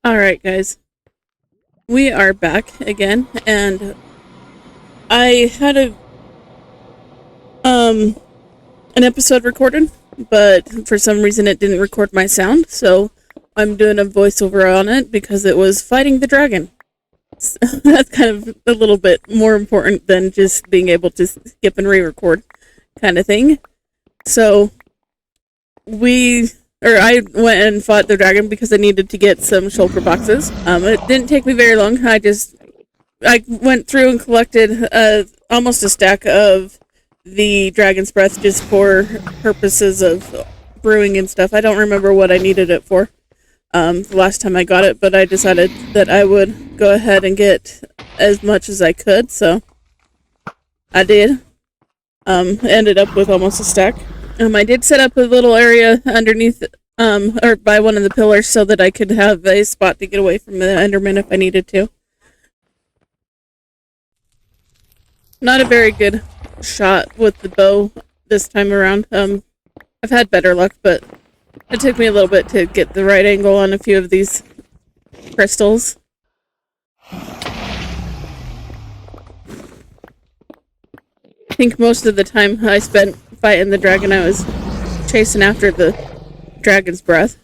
Alright, guys. We are back again, and I had um an episode recorded, but for some reason it didn't record my sound, so I'm doing a voiceover on it because it was fighting the dragon. So that's kind of a little bit more important than just being able to skip and re-record kind of thing. So we or I went and fought the dragon because I needed to get some shulker boxes. It didn't take me very long. I went through and collected almost a stack of the dragon's breath just for purposes of brewing and stuff. I don't remember what I needed it for the last time I got it, but I decided that I would go ahead and get as much as I could, so I did. Ended up with almost a stack. I did set up a little area underneath, or by one of the pillars so that I could have a spot to get away from the Enderman if I needed to. Not a very good shot with the bow this time around. I've had better luck, but it took me a little bit to get the right angle on a few of these crystals. I think most of the time I spent fighting the dragon, I was chasing after the dragon's breath.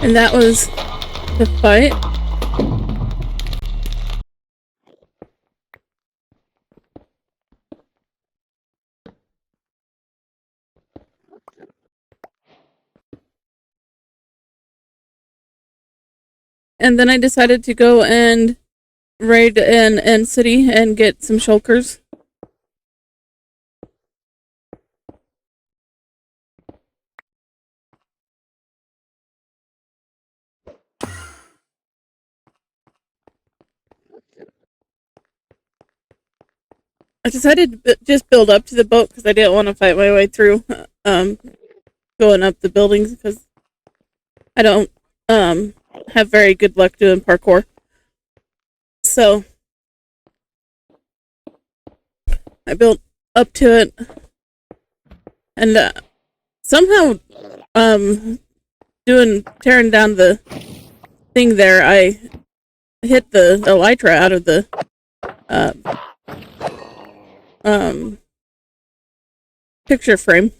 And that was the fight. And then I decided to go and raid an end city and get some shulkers. I decided to just build up to the boat because I didn't want to fight my way through going up the buildings because I don't have very good luck doing parkour. So I built up to it, and somehow tearing down the thing there, I hit the elytra out of the uh, picture frame.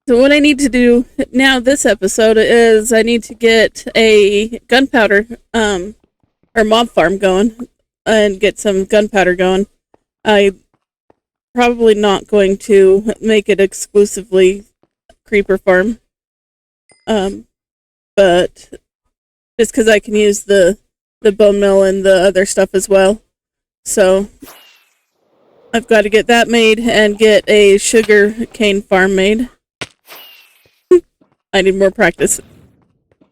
So what I need to do now this episode is I need to get a gunpowder or mob farm going and get some gunpowder going. I probably not going to make it exclusively creeper farm. But just because I can use the bone mill and the other stuff as well. So I've got to get that made and get a sugar cane farm made. I need more practice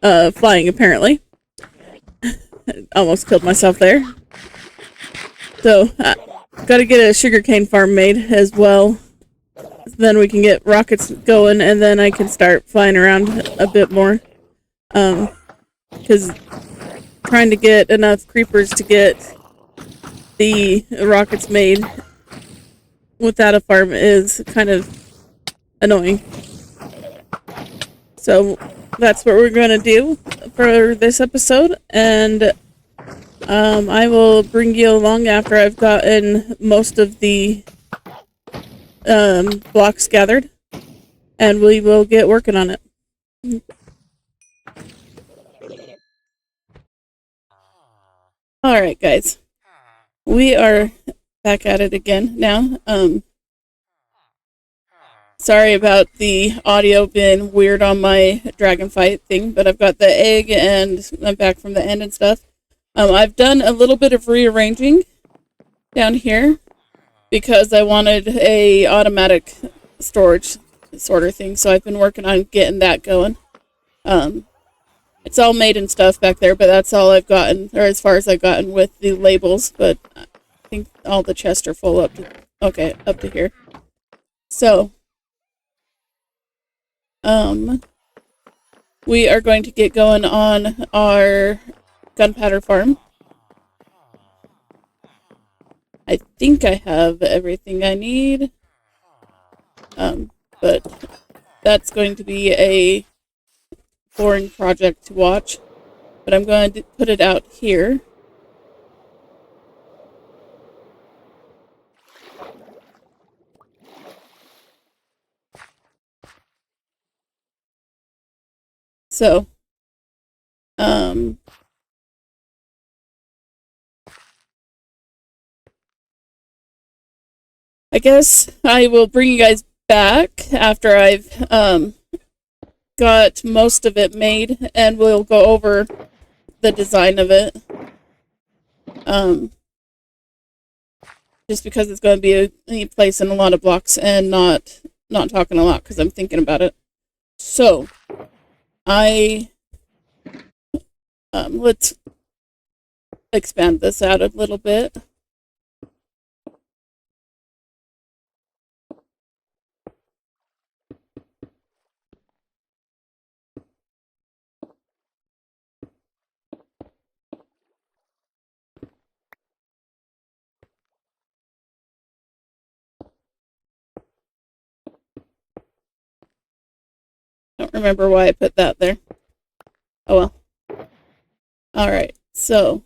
flying, apparently. Almost killed myself there. So, got to get a sugarcane farm made as well. Then we can get rockets going, and then I can start flying around a bit more. Because trying to get enough creepers to get the rockets made without a farm is kind of annoying. So that's what we're going to do for this episode, and I will bring you along after I've gotten most of the blocks gathered, and we will get working on it. Alright, guys. We are back at it again now. Sorry about the audio being weird on my dragon fight thing, but I've got the egg and I'm back from the end and stuff. I've done a little bit of rearranging down here because I wanted a automatic storage sort of thing, so I've been working on getting that going. It's all made and stuff back there, but that's all I've gotten, or as far as I've gotten with the labels, but I think all the chests are full up to here. So, we are going to get going on our gunpowder farm. I think I have everything I need, but that's going to be a boring project to watch, but I'm going to put it out here. So, I guess I will bring you guys back after I've got most of it made, and we'll go over the design of it. Just because it's going to be a place in a lot of blocks and not talking a lot because I'm thinking about it. So, let's expand this out a little bit. Don't remember why I put that there. Oh well. Alright. So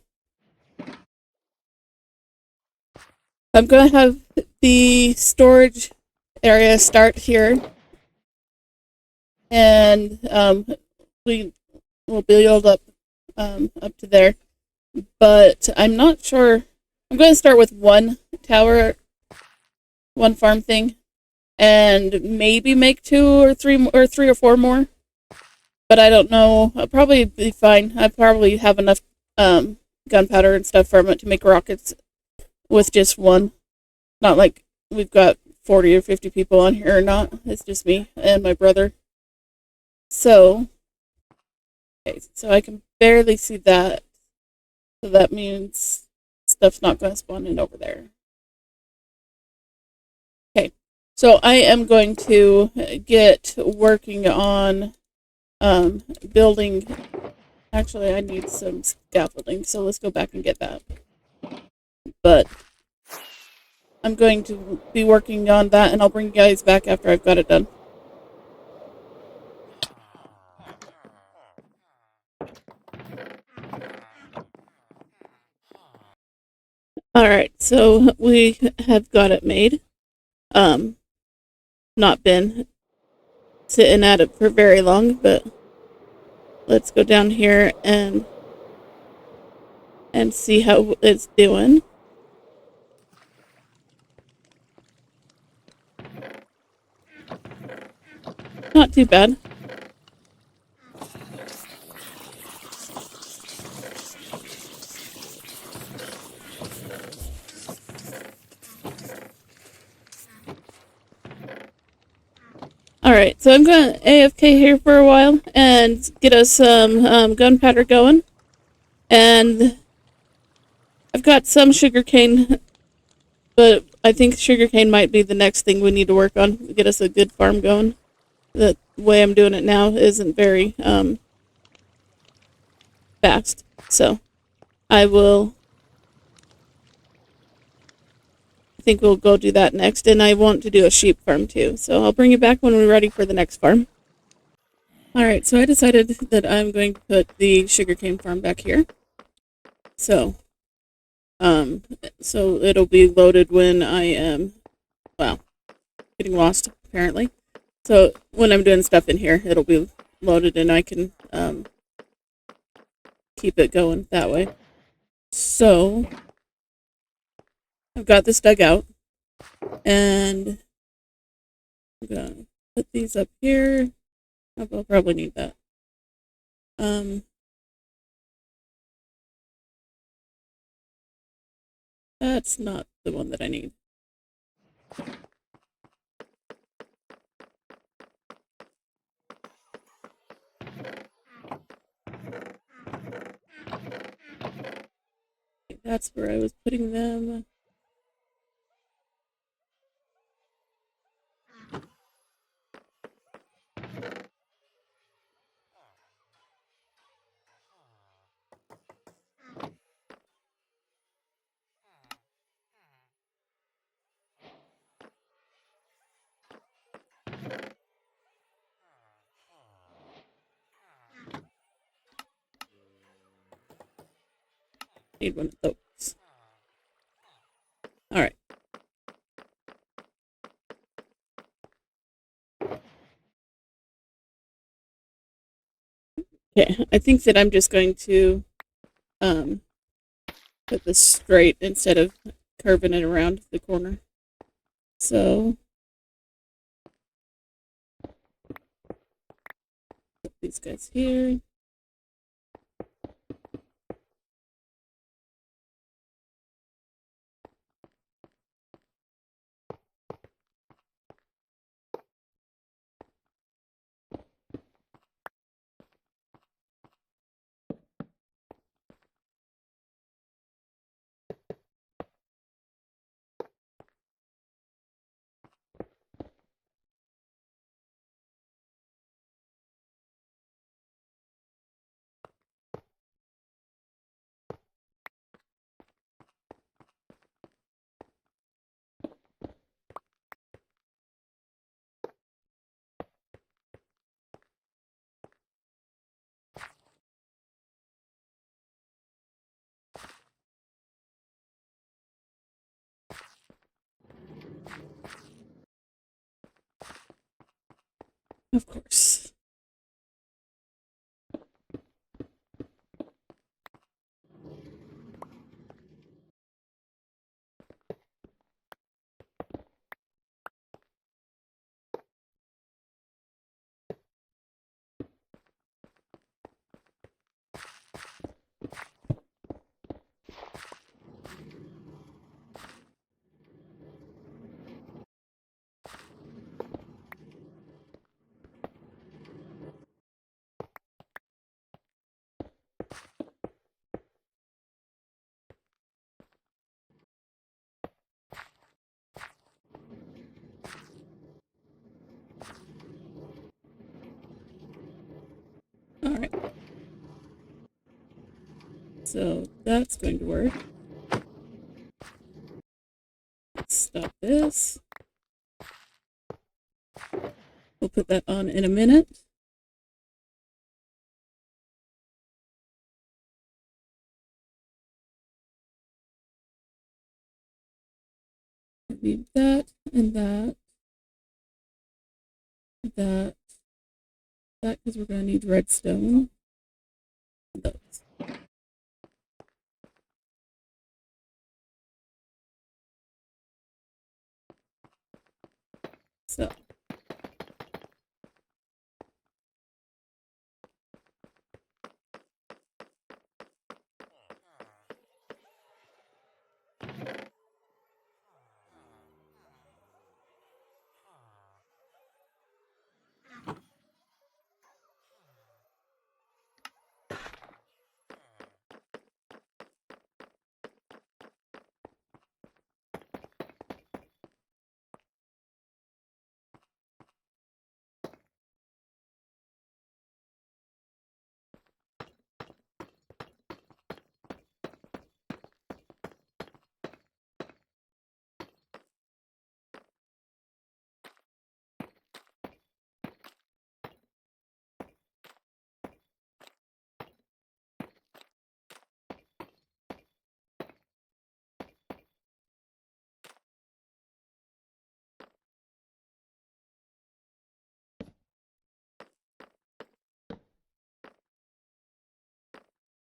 I'm going to have the storage area start here, and we will build up to there. But I'm not sure. I'm going to start with one tower, one farm thing, and maybe make three or four more. But I don't know. I'll probably be fine. I probably have enough gunpowder and stuff from it to make rockets with just one. Not like we've got 40 or 50 people on here or not. It's just me and my brother. So, okay, so I can barely see that. So that means stuff's not going to spawn in over there. Okay, so I am going to get working on building. Actually, I need some scaffolding, so let's go back and get that. But I'm going to be working on that, and I'll bring you guys back after I've got it done. Alright, so we have got it made. Not been sitting at it for very long, but let's go down here and see how it's doing. Not too bad. Alright, so I'm going to AFK here for a while and get us some gunpowder going. And I've got some sugarcane, but I think sugarcane might be the next thing we need to work on. Get us a good farm going. The way I'm doing it now isn't very fast. So I think we'll go do that next. And I want to do a sheep farm too. So I'll bring you back when we're ready for the next farm. Alright, so I decided that I'm going to put the sugarcane farm back here. So it'll be loaded when I am, well, getting lost, apparently. So when I'm doing stuff in here, it'll be loaded and I can keep it going that way. So I've got this dug out, and I'm gonna put these up here. I'll probably need that. That's not the one that I need. That's where I was putting them. Need one of those. Alright. Okay, I think that I'm just going to put this straight instead of curving it around the corner. So put these guys here. Of course. Alright. So that's going to work. Stop this. We'll put that on in a minute. I need that and that. That because we're going to need redstone. Those. So.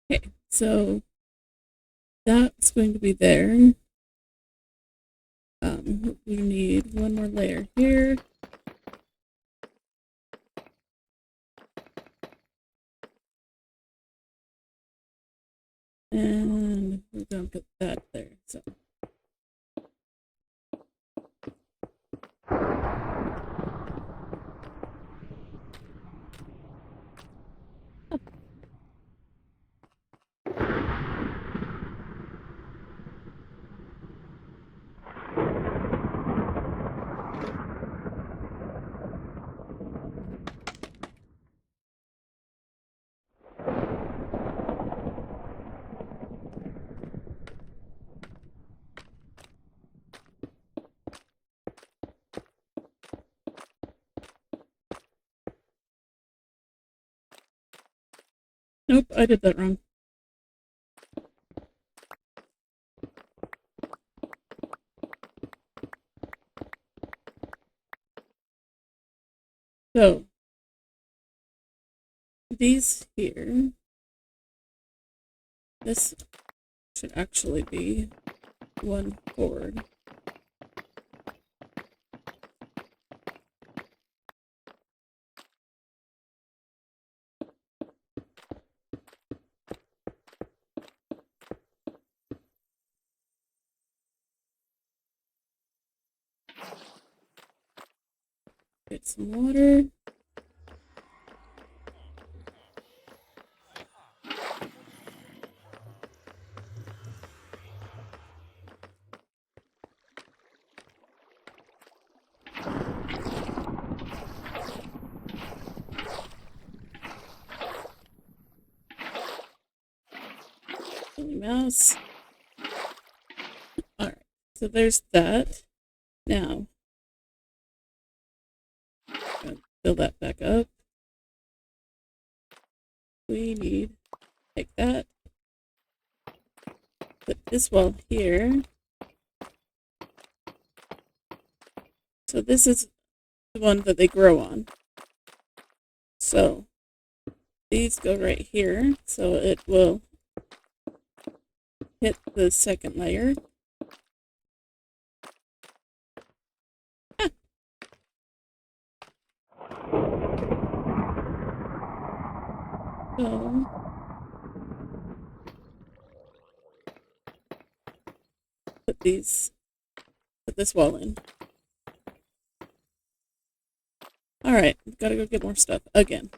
Okay, so that's going to be there. We need one more layer here. And we're going to put that there. So. Nope, I did that wrong. So, these here, this should actually be one forward. Get some water. Mouse. Alright, so there's that. Now, fill that back up. We need to take that, put this wall here. So this is the one that they grow on. So these go right here, so it will hit the second layer. So put this wall in. Alright, gotta go get more stuff again.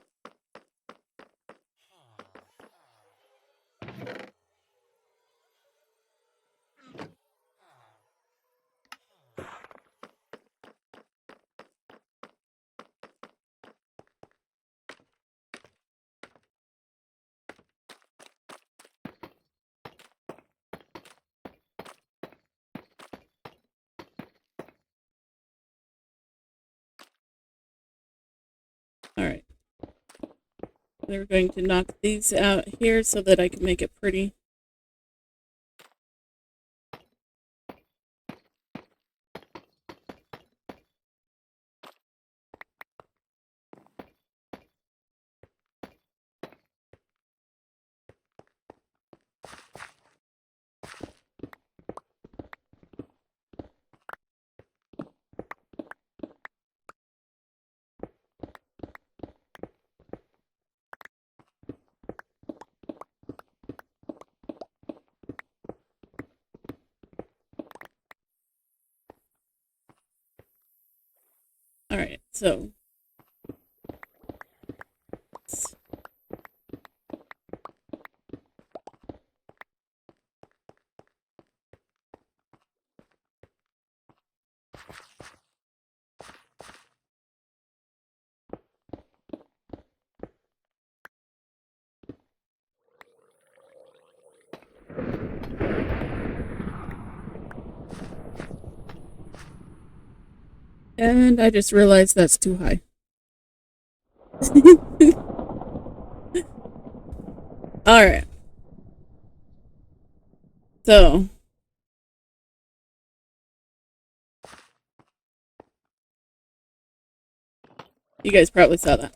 Alright. We're going to knock these out here so that I can make it pretty. Alright, so and I just realized that's too high. Alright. So you guys probably saw that.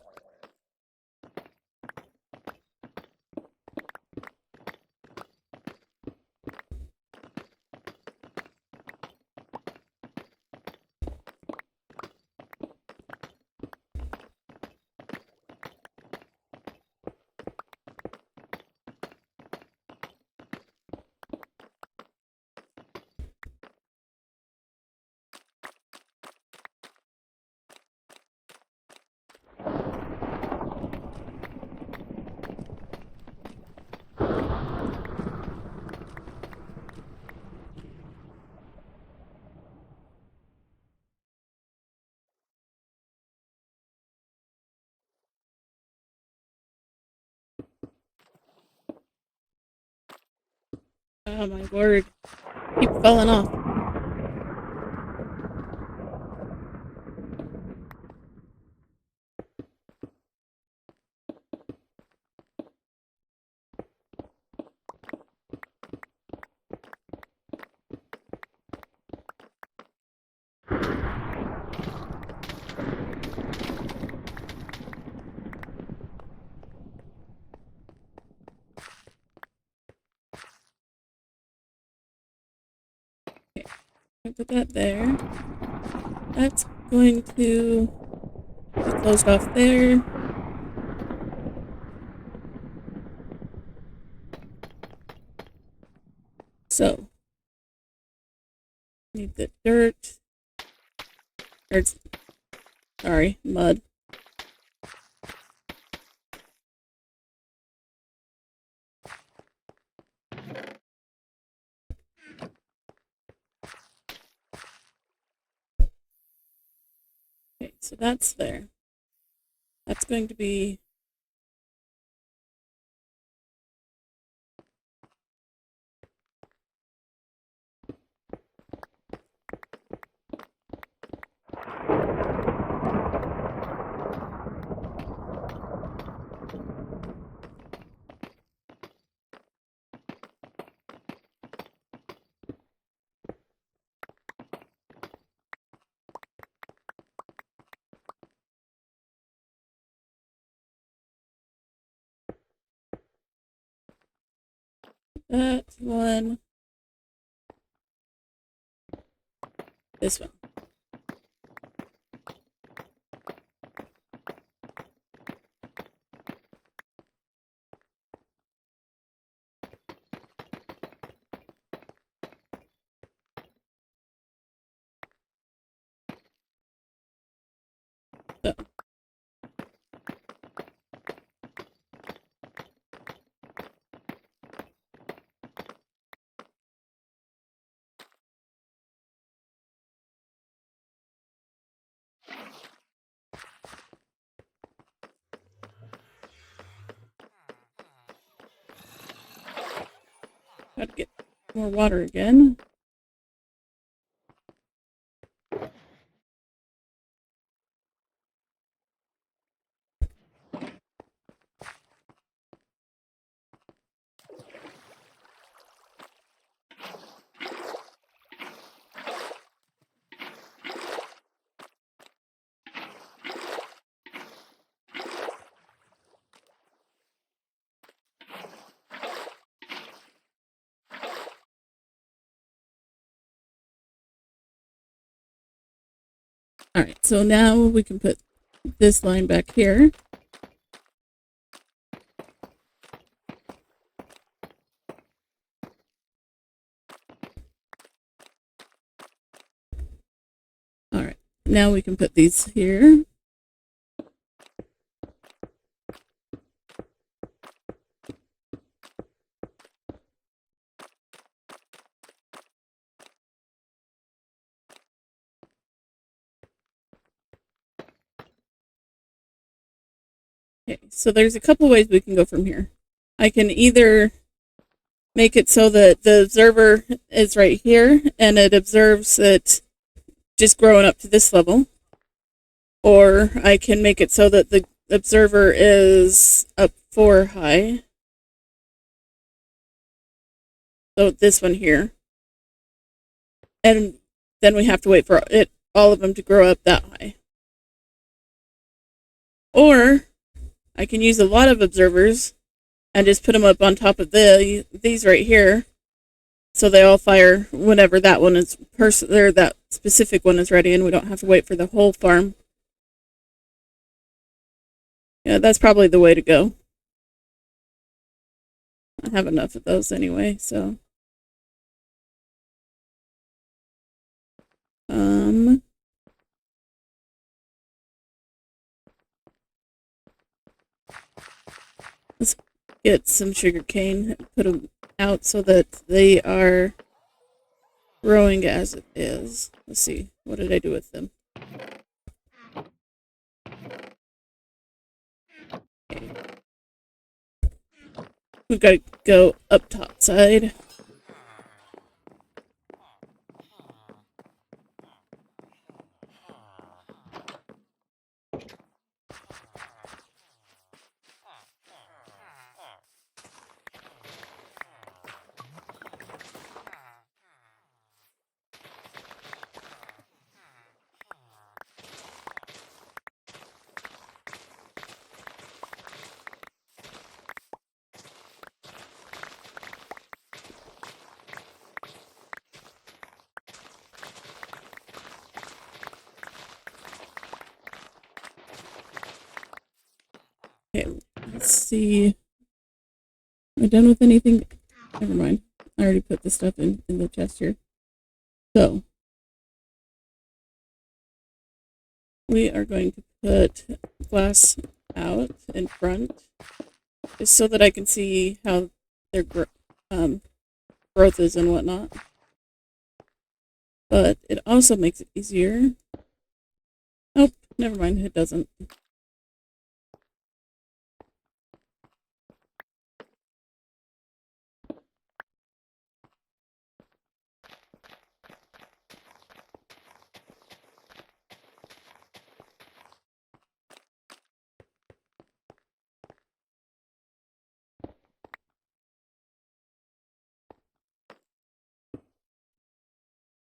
Oh my word. Keep falling off. Okay, put that there. That's going to be closed off there. So, need the dirt. Or, sorry, mud. Okay, so that's there. That's going to be That one. This one. So. Gotta get more water again. Alright, so now we can put this line back here. Alright, now we can put these here. Okay, so there's a couple ways we can go from here. I can either make it so that the observer is right here and it observes it just growing up to this level, or I can make it so that the observer is up 4 high. So this one here. And then we have to wait for all of them to grow up that high. Or I can use a lot of observers and just put them up on top of these right here, so they all fire whenever that one is that specific one is ready, and we don't have to wait for the whole farm. Yeah, that's probably the way to go. I have enough of those anyway, so let's get some sugar cane, put them out so that they are growing as it is. Let's see, what did I do with them? Okay. We've got to go up top side. Okay, let's see. Am I done with anything? Never mind. I already put the stuff in the chest here. So, we are going to put glass out in front, just so that I can see how their growth is and whatnot. But it also makes it easier. Oh, never mind, it doesn't.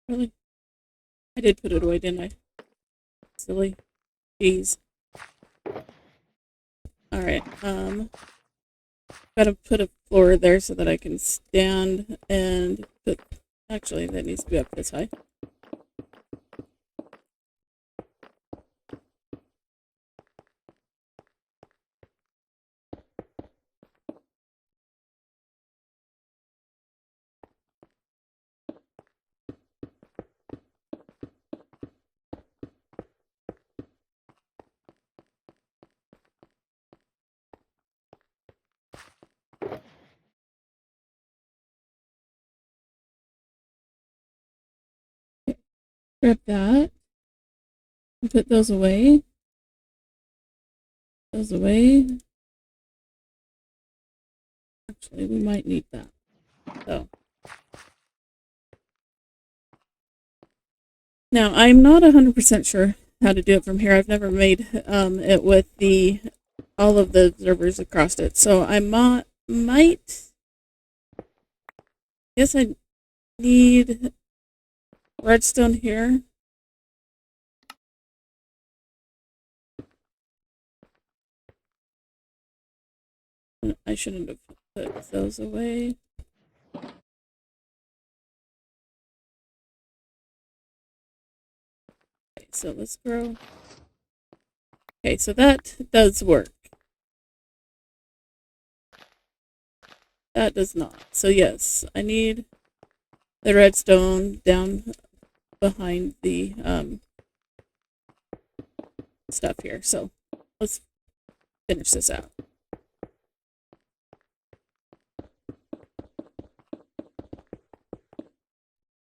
Really? I did put it away, didn't I? Silly. Jeez. Alright, Gotta put a floor there so that I can stand and put. Actually, that needs to be up this high. Grab that and put those away. Those away. Actually, we might need that. So. Now, I'm not 100% sure how to do it from here. I've never made it with all of the observers across it. So I might. Guess I need redstone here. I shouldn't have put those away. Okay, so let's grow. Okay, so that does work. That does not. So yes, I need the redstone down behind the stuff here. So let's finish this out.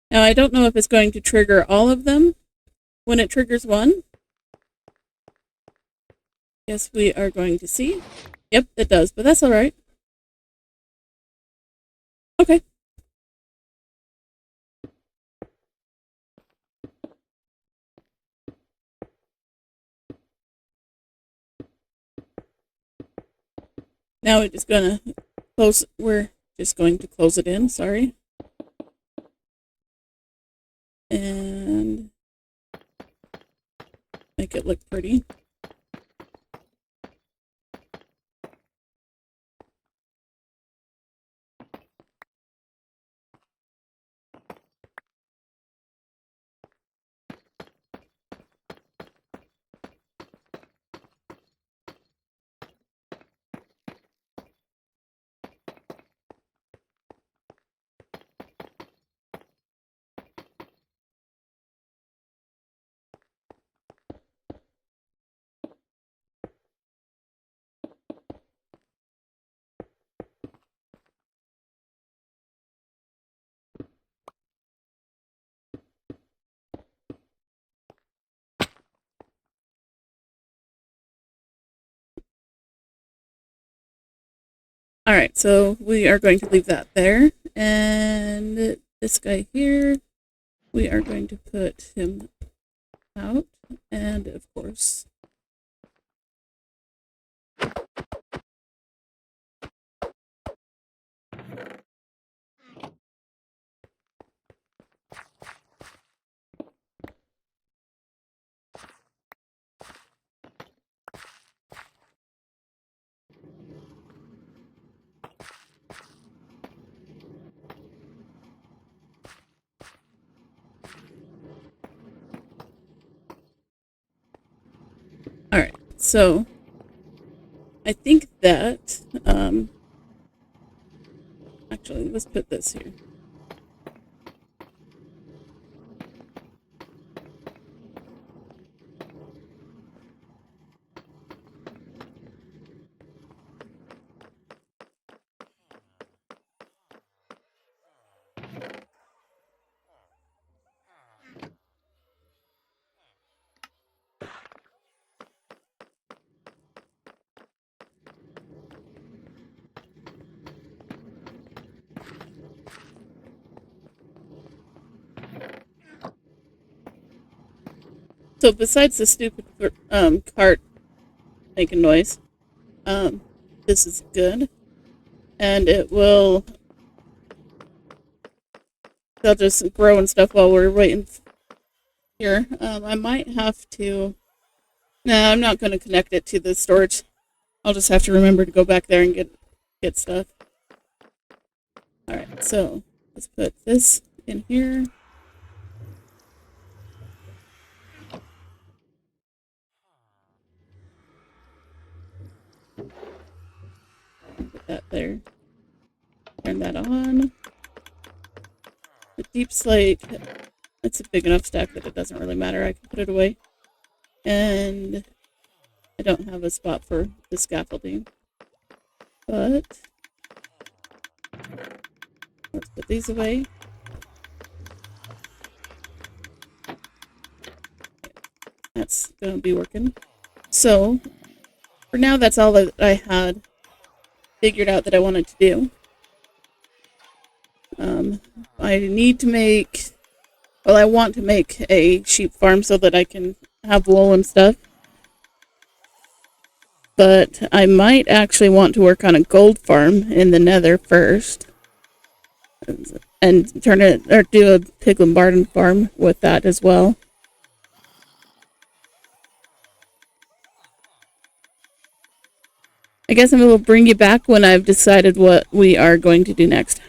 Now I don't know if it's going to trigger all of them when it triggers one. Yes, we are going to see. Yep, it does, but that's all right. Okay. Now we're just gonna close. We're just going to close it in. Sorry. And make it look pretty. All right, so we are going to leave that there. And this guy here, we are going to put him out. And of course, all right, so I think that, actually, let's put this here. So besides the stupid cart making noise, this is good, and they'll just grow and stuff while we're waiting here. I might have to. No, I'm not going to connect it to the storage. I'll just have to remember to go back there and get get stuff. Alright, so let's put this in here. Put that there. Turn that on. The deep slate, it's a big enough stack that it doesn't really matter. I can put it away. And I don't have a spot for the scaffolding. But let's put these away. That's gonna be working. So for now, that's all that I had figured out that I wanted to do. I need to make, well, I want to make a sheep farm so that I can have wool and stuff. But I might actually want to work on a gold farm in the nether first. And turn it, or do a piglin barn farm with that as well. I guess I will bring you back when I've decided what we are going to do next.